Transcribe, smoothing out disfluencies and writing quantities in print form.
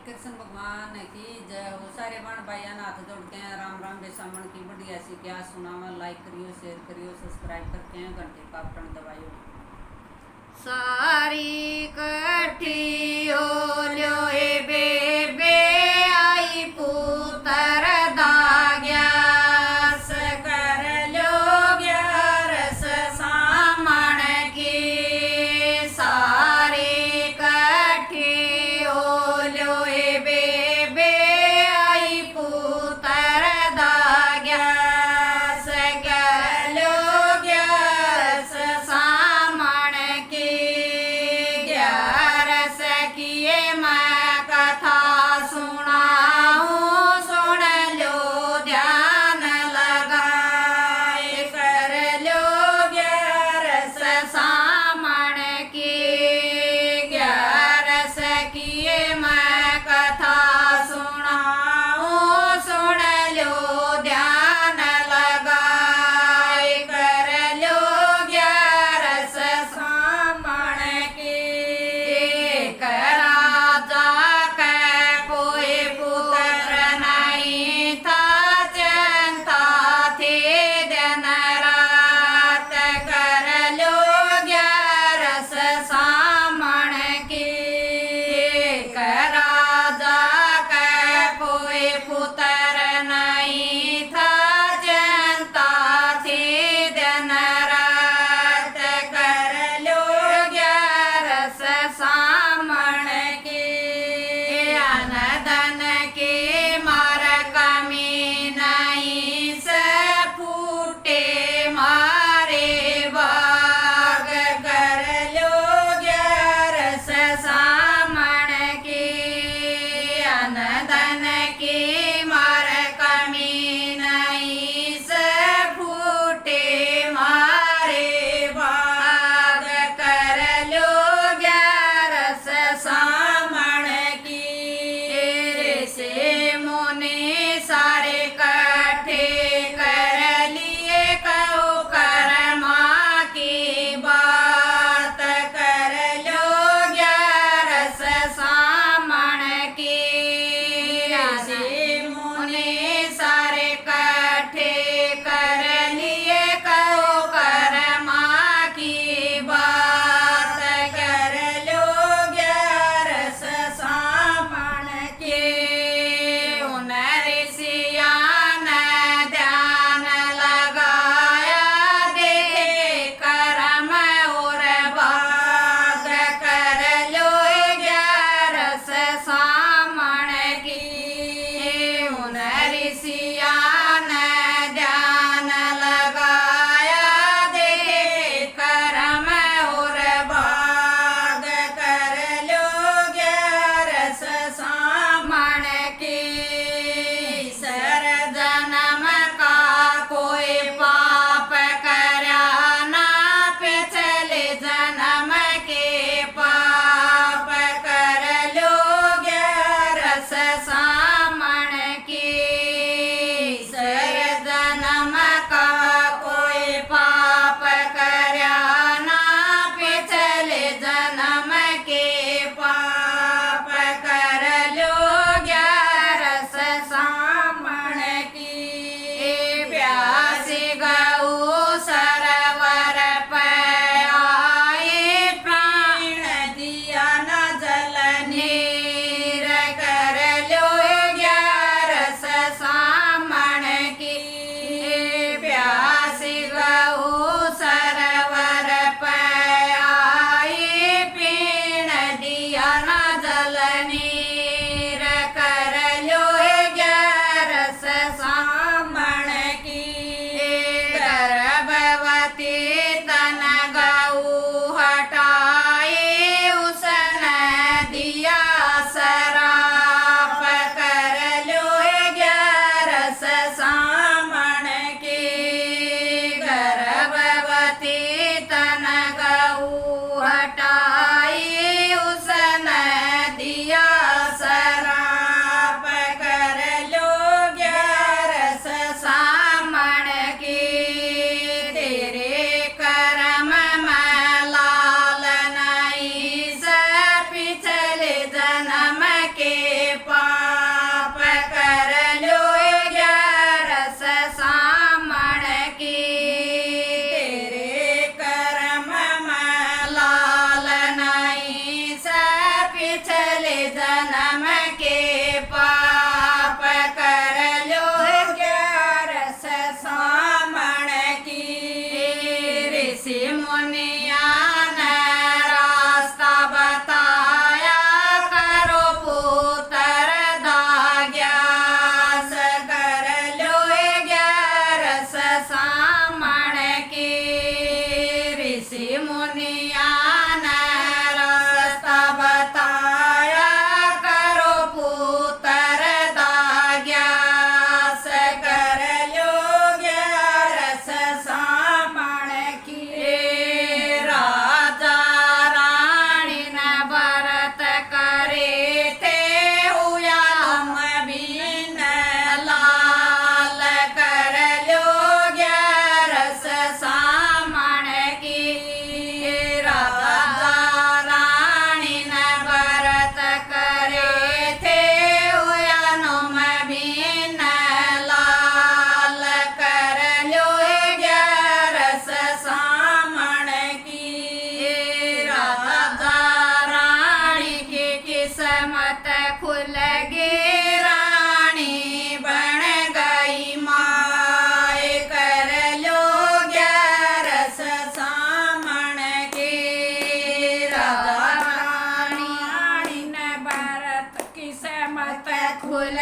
कृष्ण भगवान की जय हो। सारे बण भाइया हाथ जोड़ के राम राम बेसामन की बढ़िया सी क्या सुनावा। लाइक करियो, शेयर करियो, सब्सक्राइब करके घंटे का बटन दबाइयो। सारी कठी हो लो ए बेबे आई पुत्र दाग्या कर लो ग्यारस सामण की सारी कठी हो लो ए बेबे आई पुत्र दाग्या कर लो ग्यारस सामण की ग्यारस किए मैं कथा सुनाऊं सुन लो ध्यान लगाए कर लो ग्यारस सामण की ग्यारस किए मैं कथा सुनाऊं सुन लो ध्यान लगाए कर लो ग्यारस सामण की एक राजा के कोई पुत्र नहीं था चिंता थी दिन रात कर लो ग्यारस सामण की एक राजा के कोई पुत्र नहीं था चिंता थी दिन रात कर लो ग्यारस सामण की अन धन की मार कमी नहीं से फूटे मारे बाग कर लो ग्यारस सामण की अन धन की मार कमी नहीं से फूटे मारे बाग कर लो ग्यारस सामण की से मुनि सारे कट्ठे कर लिए कहो कर्मा की बात कर लो ग्यारस सामण की से मुनि सारे कट्ठे कर लिए कहो कर्मा की बात कर लो ग्यारस सामण के उन ऋषियान ध्यान लगाया देखे कर्म और बाग कर लो ग्यारस सामण की उन ऋषियान ध्यान लगाया देखे कर्म और बाग कर लो ग्यारस सामण की सर जन्म का कोई पाप करया ना पिछले जन्म के पाप कर लो ग्यारस सामण की सर जन्म का कोई पाप करया ना पिछले जन्म के पाप कर लो ग्यारस सामण की प्यासी गऊ सरवर पे आए प्राण दिया न जल नीर कर लो ग्यारस सामण की प्यासी गऊ सरवर पे आए पीण दिया न जल नीर कर लो ग्यारस सामण की गर्भवती तन गऊ हटाए उसने दिया सराप कर लो ग्यारस सामण की गर्भवती तन गऊ हटाए उसने पिछले जन्म के पाप कर लो 11 सामण की ऋषि मुनिया ने रास्ता बताया करो पुत्र दाग्यास कर लो 11 सामण की ऋषि मुनिया ने रास्ता बताया करो पुत्र दाग्यास कर लो 11 सामण की राजा रानी ने व्रत करे थे हुआ तुम बीन लाल कर लो 11 सामण की राजा रानी ने व्रत करे थे हुआ तुम बीन लाल कर लो 11 सामण की राजा रानी की किस्मत खुल गई रानी बन गई माए कर लो 11 सामण की राजा रानी ने व्रत किस्मत खुल